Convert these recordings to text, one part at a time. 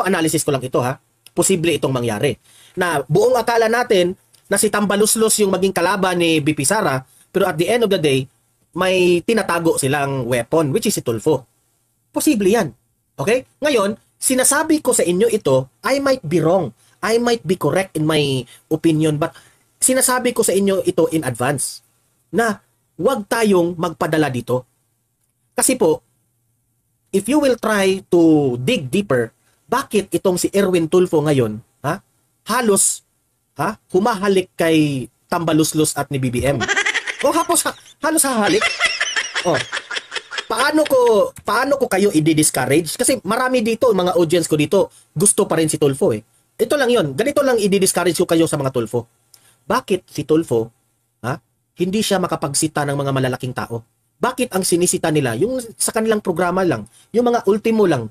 analysis ko lang ito ha. Posible itong mangyari. Na buong akala natin na si Tambaluslos yung maging kalaban ni BP Sara, pero at the end of the day, may tinatago silang weapon, which is si Tulfo. Posible yan. Okay? Ngayon, sinasabi ko sa inyo ito, I might be wrong. I might be correct in my opinion, but sinasabi ko sa inyo ito in advance na huwag tayong magpadala dito. Kasi po, if you will try to dig deeper, bakit itong si Erwin Tulfo ngayon, halos humahalik kay Tambaluslos at ni BBM? O halos hahalik? Oh. Paano ko kayo i-discourage? Kasi marami dito, mga audience ko dito, gusto pa rin si Tulfo eh. Ito lang yon. Ganito lang i-discourage ko kayo sa mga Tulfo. Bakit si Tulfo, hindi siya makapagsita ng mga malalaking tao? Bakit ang sinisita nila, yung sa kanilang programa lang, yung mga ultimo lang,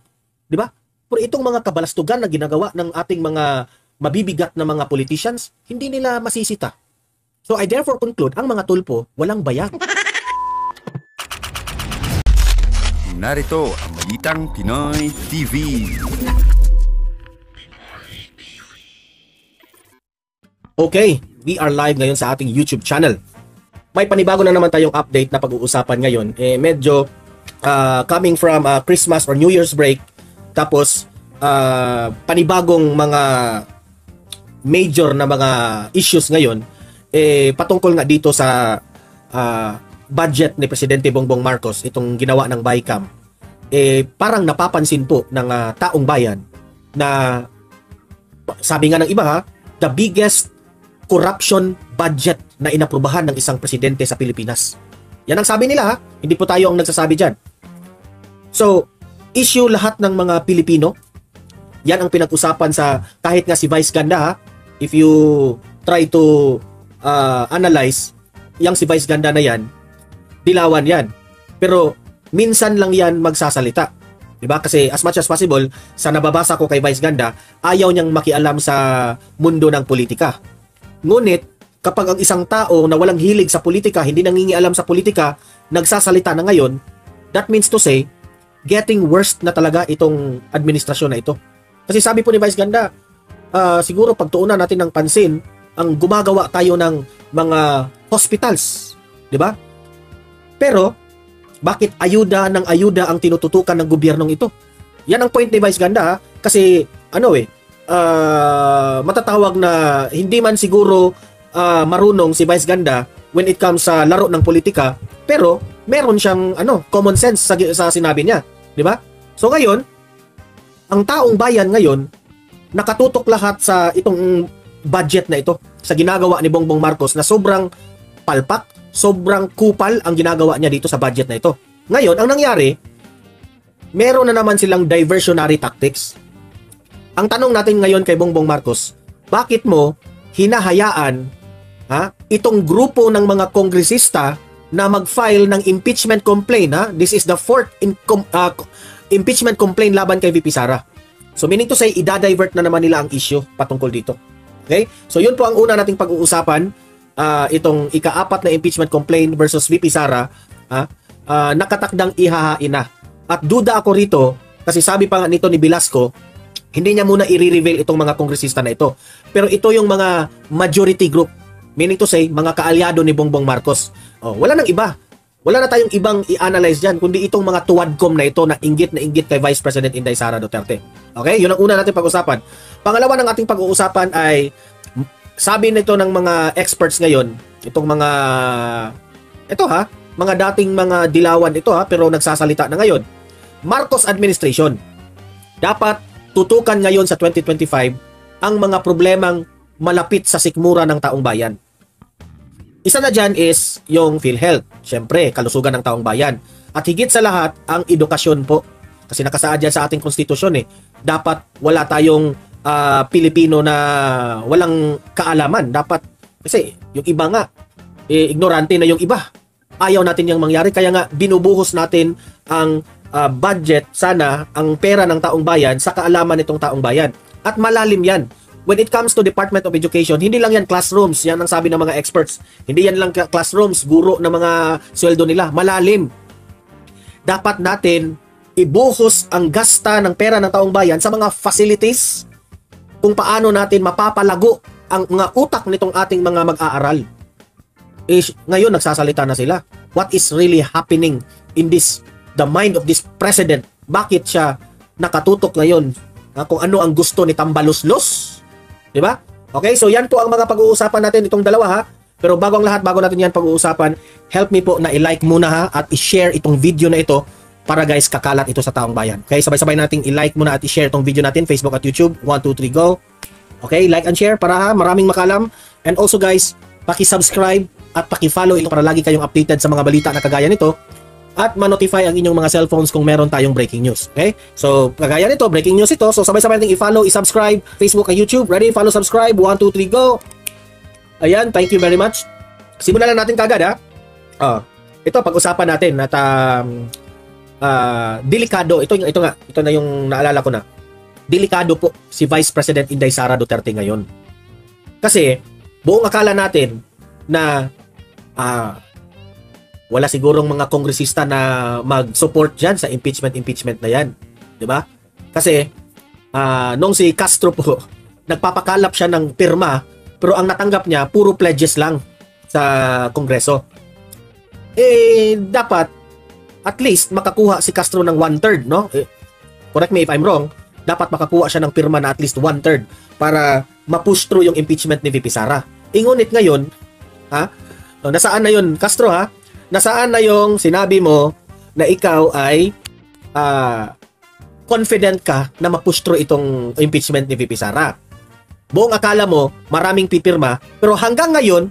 di ba? Pero itong mga kabalastugan na ginagawa ng ating mga mabibigat na mga politicians, hindi nila masisita. So I therefore conclude, ang mga Tulfo, walang bayag. Narito ang Balitang Pinoy TV. Okay, we are live ngayon sa ating YouTube channel. May panibago na naman tayong update na pag-uusapan ngayon. Medyo coming from Christmas or New Year's break, tapos panibagong mga major na mga issues ngayon, patungkol nga dito sa budget ni Presidente Bongbong Marcos, itong ginawa ng BICAM, parang napapansin po ng taong bayan na, sabi nga ng iba the biggest corruption budget na inaprubahan ng isang presidente sa Pilipinas. Yan ang sabi nila hindi po tayo ang nagsasabi dyan. So, issue lahat ng mga Pilipino. Yan ang pinag-usapan sa, kahit nga si Vice Ganda if you try to analyze, yang si Vice Ganda na yan, dilawan yan. Pero minsan lang yan magsasalita. Diba? Kasi as much as possible, sa nababasa ko kay Vice Ganda, ayaw niyang makialam sa mundo ng politika. Ngunit, kapag ang isang tao na walang hilig sa politika, hindi nangingialam sa politika, nagsasalita na ngayon, that means to say, getting worse na talaga itong administrasyon na ito. Kasi sabi po ni Vice Ganda, siguro pagtuunan natin ng pansin, ang gumagawa tayo ng mga hospitals. Diba? Pero, bakit ayuda ng ayuda ang tinututukan ng gobyernong ito? Yan ang point ni Vice Ganda kasi matatawag na hindi man siguro marunong si Vice Ganda when it comes sa laro ng politika, pero meron siyang common sense sa sinabi niya, di ba? So ngayon, ang taong bayan ngayon nakatutok lahat sa itong budget na ito, sa ginagawa ni Bongbong Marcos na sobrang palpak, sobrang kupal ang ginagawa niya dito sa budget na ito. Ngayon, ang nangyari, meron na naman silang diversionary tactics. Ang tanong natin ngayon kay Bongbong Marcos, bakit mo hinahayaan itong grupo ng mga kongresista na mag-file ng impeachment complaint? This is the fourth impeachment complaint laban kay VP Sara. So meaning to say, idadivert na naman nila ang issue patungkol dito. Okay? So yun po ang una nating pag-uusapan, itong ika-4 na impeachment complaint versus VP Sara, nakatakdang ihahain na. At duda ako rito, kasi sabi pa nga nito ni Velasco, hindi niya muna i-reveal itong mga kongresista na ito. Pero ito yung mga majority group. Meaning to say, mga kaalyado ni Bongbong Marcos. Wala nang iba. Wala na tayong ibang i-analyze dyan, kundi itong mga tuwadcom na ito na inggit kay Vice President Inday Sara Duterte. Okay? Yun ang una natin pag-usapan. Pangalawa ng ating pag-uusapan ay, sabi nito ng mga experts ngayon, itong mga, mga dating mga dilawan ito pero nagsasalita na ngayon. Marcos administration, dapat tutukan ngayon sa 2025 ang mga problemang malapit sa sikmura ng taong bayan. Isa na dyan is yung PhilHealth. Siyempre, kalusugan ng taong bayan. At higit sa lahat, ang edukasyon po. Kasi nakasaad yan sa ating konstitusyon Dapat wala tayong Pilipino na walang kaalaman. Dapat, kasi yung iba nga, ignorante na yung iba. Ayaw natin yung mangyari. Kaya nga, binubuhos natin ang budget, sana, ang pera ng taong bayan sa kaalaman nitong taong bayan. At malalim yan. When it comes to Department of Education, hindi lang yan classrooms. Yan ang sabi ng mga experts. Hindi yan lang classrooms, guro na mga sweldo nila. Malalim. Dapat natin ibuhos ang gasta ng pera ng taong bayan sa mga facilities, kung paano natin mapapalago ang mga utak nitong ating mga mag-aaral. Ngayon nagsasalita na sila. What is really happening in the mind of this president? Bakit siya nakatutok ngayon? Kung ano ang gusto ni Tambaluslos? Di ba? Okay, so yan po ang mga pag-uusapan natin itong dalawa ha. Pero bago ang lahat, bago natin yan pag-uusapan, help me po na i-like muna ha at i-share itong video na ito para guys kakalat ito sa taong bayan. Okay, sabay-sabay nating i-like muna at i-share itong video natin, Facebook at YouTube. 1, 2, 3, go! Okay, like and share para ha, maraming makalam. And also guys, paki-subscribe at paki-follow ito para lagi kayong updated sa mga balita na kagaya nito at ma-notify ang inyong mga cellphones kung meron tayong breaking news. Okay? So, kagaya nito, breaking news ito. So, sabay-sabay natin i-follow, i-subscribe, Facebook at YouTube. Ready? Follow, subscribe. 1, 2, 3, go! Ayan, thank you very much. Simulan na natin kagad ha. Ito, pag-usapan natin at delikado. Ito na yung naalala ko na. Delikado po si Vice President Inday Sara Duterte ngayon. Kasi, buong akala natin na wala sigurong mga kongresista na mag-support dyan sa impeachment na yan. Diba? Kasi, nung si Castro po, nagpapakalap siya ng pirma, pero ang natanggap niya, puro pledges lang sa Kongreso. Dapat, at least, makakuha si Castro ng 1/3, no? Correct me if I'm wrong, dapat makakuha siya ng pirma na at least 1/3 para ma-push through yung impeachment ni VP Sara. Ngunit ngayon, nasaan na yun, Castro ha? Nasaan na yung sinabi mo na ikaw ay confident ka na ma-push through itong impeachment ni VP Sara? Buong akala mo, maraming pipirma, pero hanggang ngayon,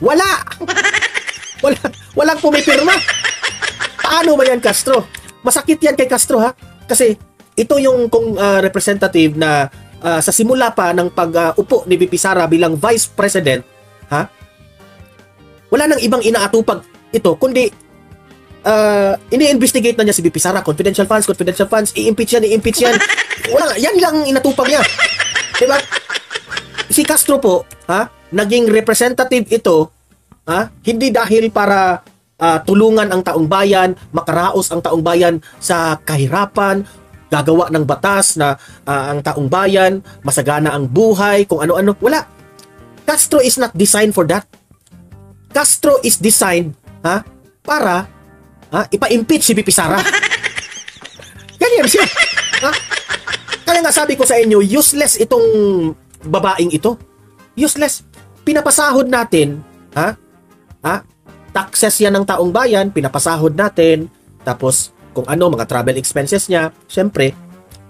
wala! Walang pumipirma. Paano ba yan, Castro? Masakit yan kay Castro ha? Kasi ito yung representative na sa simula pa ng pag-upo ni VP Sara bilang Vice President, ha? Wala nang ibang inaatupag ito, kundi ini-investigate na niya si VP Sara, confidential funds, i-impeach yan. Wala, yan lang inatupag niya. Diba? Si Castro po, naging representative ito, hindi dahil para tulungan ang taong bayan, makaraos ang taong bayan sa kahirapan, gagawa ng batas na ang taong bayan, masagana ang buhay, kung ano-ano. Wala. Castro is not designed for that. Castro is designed para ipa-impeach si VP Sara. Ganyan siya. Kaya nga sabi ko sa inyo, useless itong babaeng ito. Useless. Pinapasahod natin, taxes yan ng taong bayan, pinapasahod natin, tapos kung ano, mga travel expenses niya, syempre,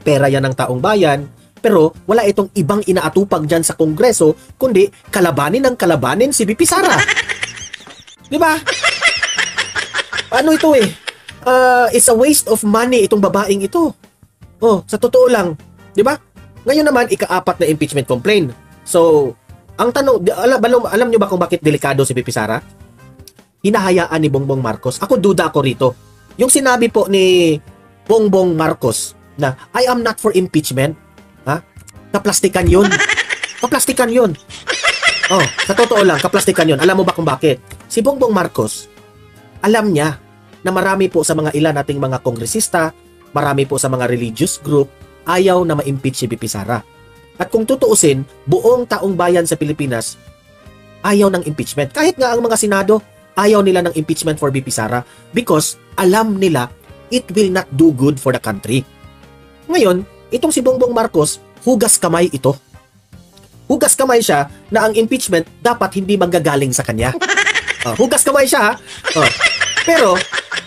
pera yan ng taong bayan, pero wala itong ibang inaatupag dyan sa Kongreso, kundi kalabanin si VP Sara. Di ba? Ano ito it's a waste of money itong babaeng ito. Sa totoo lang. Di ba? Ngayon naman, ika-4 na impeachment complaint. So, ang tanong, alam nyo ba kung bakit delikado si VP Sara? Hinahayaan ni Bongbong Marcos. Ako, duda ako rito. Yung sinabi po ni Bongbong Marcos na I am not for impeachment, kaplastikan yun. Kaplastikan yun. Sa totoo lang, kaplastikan yun. Alam mo ba kung bakit? Si Bongbong Marcos, alam niya na marami po sa mga ilan nating mga kongresista, marami po sa mga religious group, ayaw na ma-impeach si VP Sara. At kung tutuusin, buong taong bayan sa Pilipinas, ayaw ng impeachment. Kahit nga ang mga Senado, ayaw nila ng impeachment for VP Sara because alam nila it will not do good for the country. Ngayon, itong si Bongbong Marcos, hugas kamay ito. Hugas kamay siya na ang impeachment dapat hindi manggagaling sa kanya. Hugas kamay siya, ha? Pero,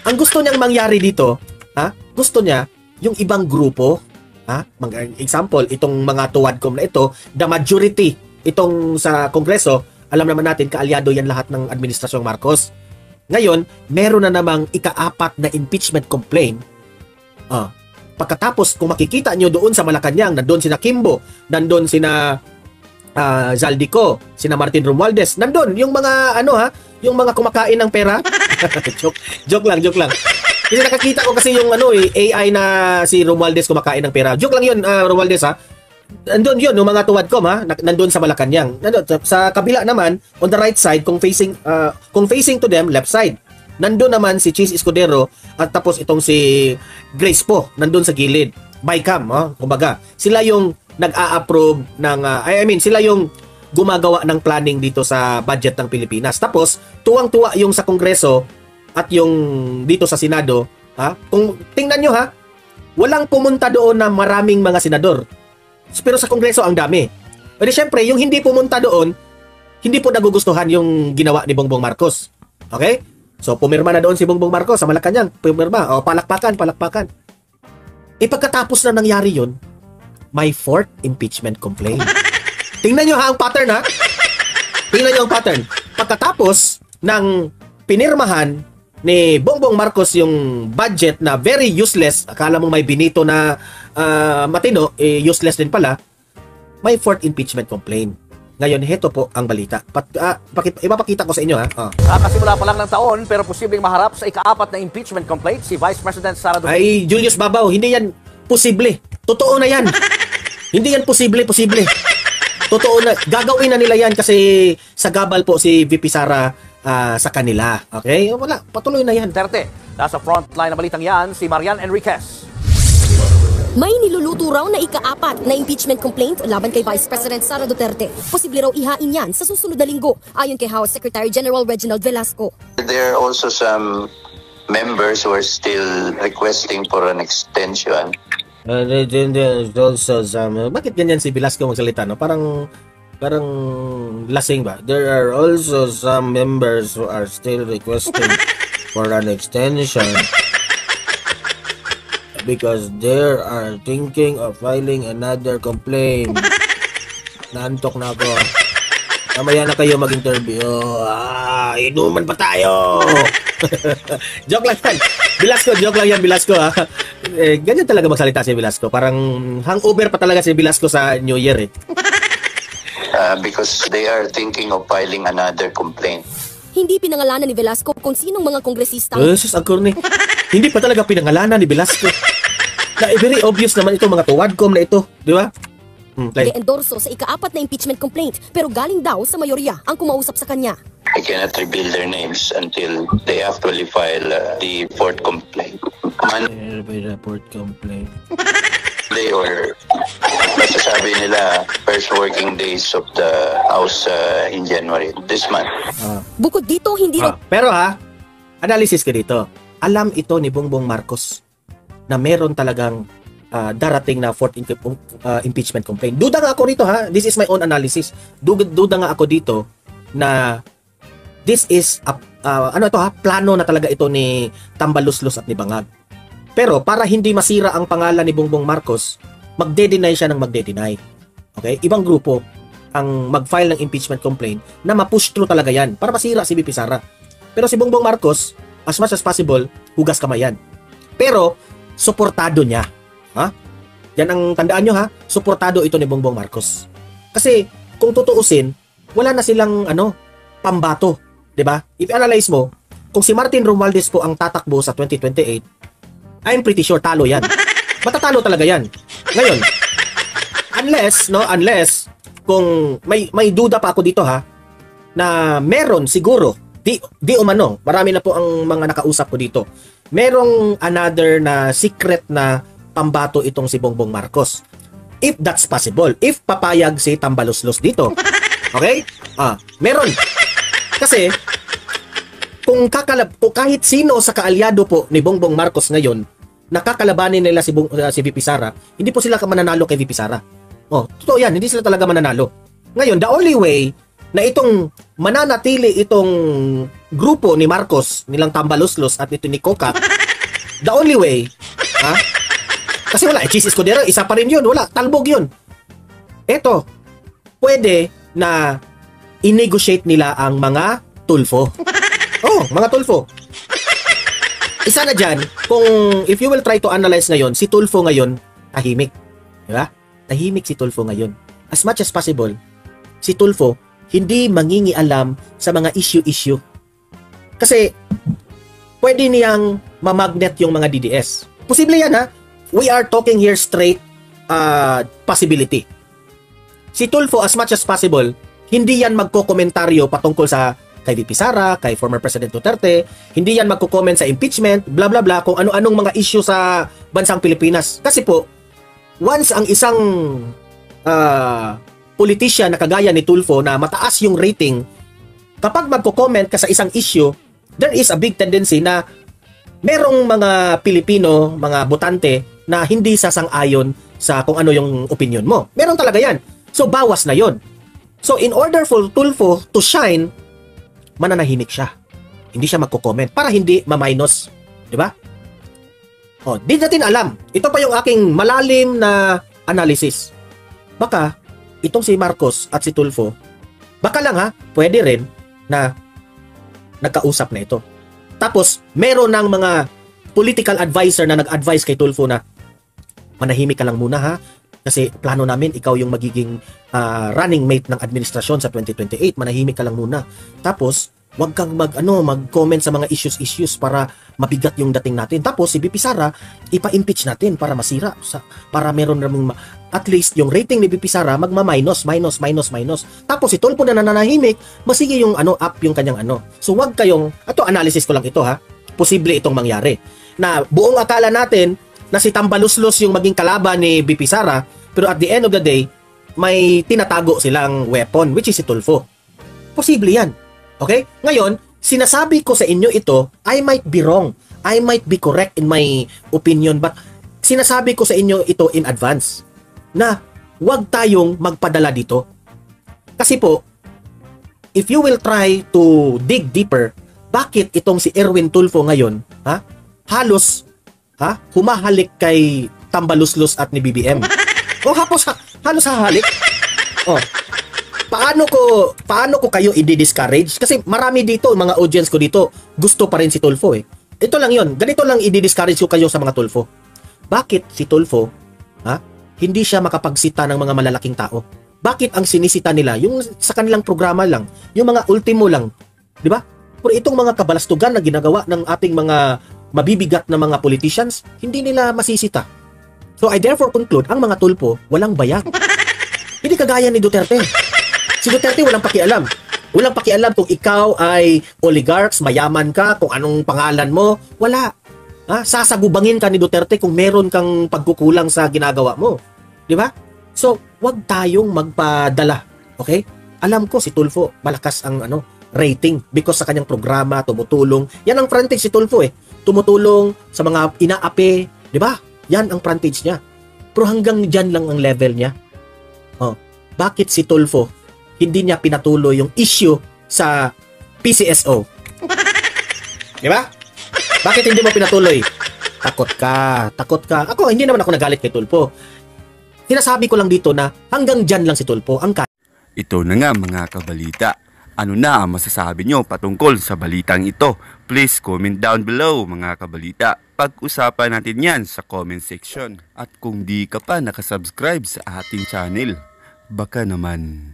ang gusto niyang mangyari dito, gusto niya yung ibang grupo, example, itong mga tuwadcom na ito, the majority, itong sa Kongreso, alam naman natin, kaalyado yan lahat ng Administrasyong Marcos. Ngayon, meron na namang ika-4 na impeachment complaint. Pagkatapos, kung makikita nyo doon sa Malacanang, nandun sina Kimbo, nandun sina Zaldico, sina Martin Romualdez, nandun yung mga, yung mga kumakain ng pera. joke lang. Kasi nakakita ko kasi yung AI na si Romualdez kumakain ng pera. Joke lang yun, Romualdez ha. Nandun yun, yung mga tuwadcom nandun sa Malacanang. Nandun, sa kabila naman, on the right side, kung facing to them, left side. Nandun naman si Cheese Escudero at tapos itong si Grace po, nandun sa gilid. Bycam, kumbaga. Sila yung nag-a-approve ng, sila yung gumagawa ng planning dito sa budget ng Pilipinas. Tapos, tuwang-tuwa yung sa Kongreso at yung dito sa Senado. Kung tingnan nyo walang pumunta doon na maraming mga senador. Pero sa Kongreso ang dami. Pero syempre, yung hindi pumunta doon, hindi po nagugustuhan yung ginawa ni Bongbong Marcos. Okay? So, pumirma na doon si Bongbong Marcos sa Malacanang. Pumirma. Palakpakan. Pagkatapos na nangyari yun, may fourth impeachment complaint. Tingnan nyo ang pattern Tingnan nyo ang pattern. Pagkatapos ng pinirmahan ni Bongbong Marcos yung budget na very useless, akala mo may binito na matino, useless din pala, may fourth impeachment complaint. Ngayon, heto po ang balita. Ipapakita ko sa inyo Kakasimula pa lang ng taon pero posibleng maharap sa ika-4 na impeachment complaint si Vice President Sara Duterte. Ay, Julius Babaw, hindi yan posible. Totoo na yan. Hindi yan posible. Totoo na. Gagawin na nila yan kasi sagabal po si VP Sara sa kanila. Okay? Wala. Patuloy na yan. Duterte. Nasa frontline na balitang yan si Marian Enriquez. May niluluto raw na ika-4 na impeachment complaint laban kay Vice President Sara Duterte. Posible raw ihain yan sa susunod na linggo, ayon kay House Secretary General Reginald Velasco. There are also some members who are still requesting for an extension. Also some, bakit ganyan si Velasco magsalita? No? Parang lasing ba? There are also some members who are still requesting for an extension. Because they are thinking of filing another complaint. Naantok na ako. Mamaya na kayo mag-interview. Inuman pa tayo. Joke lang yan. Joke lang yan, Velasco. Ganyan talaga magsalita si Velasco. Parang hangover pa talaga si Velasco sa New Year Because they are thinking of filing another complaint. Hindi pinangalanan ni Velasco kung sinong mga kongresista. Jesus, agkorne. Hindi pa talaga pinangalanan ni Velasco. Na very obvious naman ito, mga tuwadcom na ito, di ba? Endorso sa ika-4 na impeachment complaint pero galing daw sa mayorya ang kumausap sa kanya. I cannot reveal their names until they actually file the fourth complaint. Report complaint. They or masasabi nila first working days of the House in January this month. Bukod dito, hindi raw... Pero analysis ko dito. Alam ito ni Bongbong Marcos na meron talagang darating na fourth impeachment complaint. Duda nga ako rito This is my own analysis. Duda nga ako dito na this is plano na talaga ito ni Tambaluslos at ni Bangag. Pero para hindi masira ang pangalan ni Bongbong Marcos, magde-deny siya ng magde-deny. Okay? Ibang grupo ang mag-file ng impeachment complaint na ma-push through talaga yan para masira si VP Sara. Pero si Bongbong Marcos, as much as possible, hugas kamay yan. Pero suportado niya. Yan ang tandaan nyo suportado ito ni Bongbong Marcos. Kasi kung tutuusin, wala na silang pambato, 'di ba? If analyze mo, kung si Martin Romualdez po ang tatakbo sa 2028, I'm pretty sure talo yan. Matatalo talaga yan. Ngayon, unless kung may duda pa ako dito na meron siguro di umano, marami na po ang mga nakausap ko dito. Merong another na secret na pambato itong si Bongbong Marcos. If that's possible, if papayag si Tambaluslos dito. Okay? Meron. Kasi kung kahit sino sa kaalyado po ni Bongbong Marcos ngayon, nakakalabanin nila si VP Sara, hindi po sila mananalo kay VP Sara. Totoo yan, hindi sila talaga mananalo. Ngayon, the only way na itong mananatili itong grupo ni Marcos, nilang Tambaluslos at ito ni Coca, the only way, kasi wala, Cheese Escudero, isa pa rin yun, wala, talbog yun. Eto, pwede na i-negotiate nila ang mga tulfo. Mga tulfo. Isa na dyan, kung if you will try to analyze ngayon, si Tulfo ngayon, tahimik. Diba? Tahimik si Tulfo ngayon. As much as possible, si Tulfo, hindi mangingialam sa mga issue-issue. Kasi, pwede niyang mamagnet yung mga DDS. Posible yan We are talking here straight possibility. Si Tulfo, as much as possible, hindi yan magkokomentaryo patungkol sa kay VP Sara, kay former President Duterte. Hindi yan magko-comment sa impeachment, bla bla bla, kung ano-anong mga issue sa bansang Pilipinas. Kasi po, once ang isang politician na kagaya ni Tulfo na mataas yung rating, kapag magko-comment ka sa isang issue, there is a big tendency na merong mga Pilipino, mga botante na hindi sasang-ayon sa kung ano yung opinion mo. Meron talaga yan. So, bawas na yon. So, in order for Tulfo to shine, mananahimik siya. Hindi siya magko-comment para hindi ma-minus. Di ba? O, di natin alam. Ito pa yung aking malalim na analysis. Baka, itong si Marcos at si Tulfo, baka lang ha, pwede rin na nagkausap na ito. Tapos, meron ng mga political advisor na nag-advise kay Tulfo na manahimik ka lang muna ha, kasi plano namin ikaw yung magiging running mate ng administrasyon sa 2028. Manahimik ka lang muna. Tapos, wag kang mag-comment sa mga issues para mabigat yung dating natin. Tapos, si VP Sara, ipa-impeach natin para masira. Para meron namang at least yung rating ni VP Sara magma-minus. Tapos, si Tulfo na nananahimik, masige yung up yung kanyang So, wag kayong, analysis ko lang ito ha. Posible itong mangyari. Na buong akala natin na si Tambaluslos yung maging kalaban ni VP Sara, pero at the end of the day, may tinatago silang weapon, which is si Tulfo. Posible yan. Okay? Ngayon, sinasabi ko sa inyo ito, I might be wrong. I might be correct in my opinion, but sinasabi ko sa inyo ito in advance na huwag tayong magpadala dito. Kasi po, if you will try to dig deeper, bakit itong si Erwin Tulfo ngayon, halos humahalik kay Tambaluslos at ni BBM? Halos hahalik. Paano ko kayo i-discourage? Kasi marami dito, mga audience ko dito, gusto pa rin si Tulfo eh. Ito lang yon. Ganito lang i-discourage ko kayo sa mga Tulfo. Bakit si Tulfo, hindi siya makapagsita ng mga malalaking tao? Bakit ang sinisita nila, yung sa kanilang programa lang, yung mga ultimo lang, di ba? Pero itong mga kabalastugan na ginagawa ng ating mga mabibigat na mga politicians, hindi nila masisita. So I therefore conclude, ang mga Tulfo, walang bayag. Hindi kagaya ni Duterte. Si Duterte walang pakialam. Walang pakialam kung ikaw ay oligarchs, mayaman ka, kung anong pangalan mo, wala. Sasagubangin ka ni Duterte kung meron kang pagkukulang sa ginagawa mo. Di ba? So, wag tayong magpadala. Okay? Alam ko si Tulfo, malakas ang rating because sa kanyang programa, tumutulong. Yan ang frontage si Tulfo eh. Tumutulong sa mga inaapi. Di ba? Yan ang frontage niya. Pero hanggang dyan lang ang level niya. Bakit si Tulfo hindi niya pinatuloy yung issue sa PCSO? Di ba? Bakit hindi mo pinatuloy? Takot ka. Ako, hindi naman ako nagalit kay Tulfo. Sinasabi ko lang dito na hanggang dyan lang si Tulfo ang Ito na nga mga kabalita. Ano na ang masasabi nyo patungkol sa balitang ito? Please comment down below mga kabalita. Pag-usapan natin yan sa comment section. At kung di ka pa nakasubscribe sa ating channel, baka naman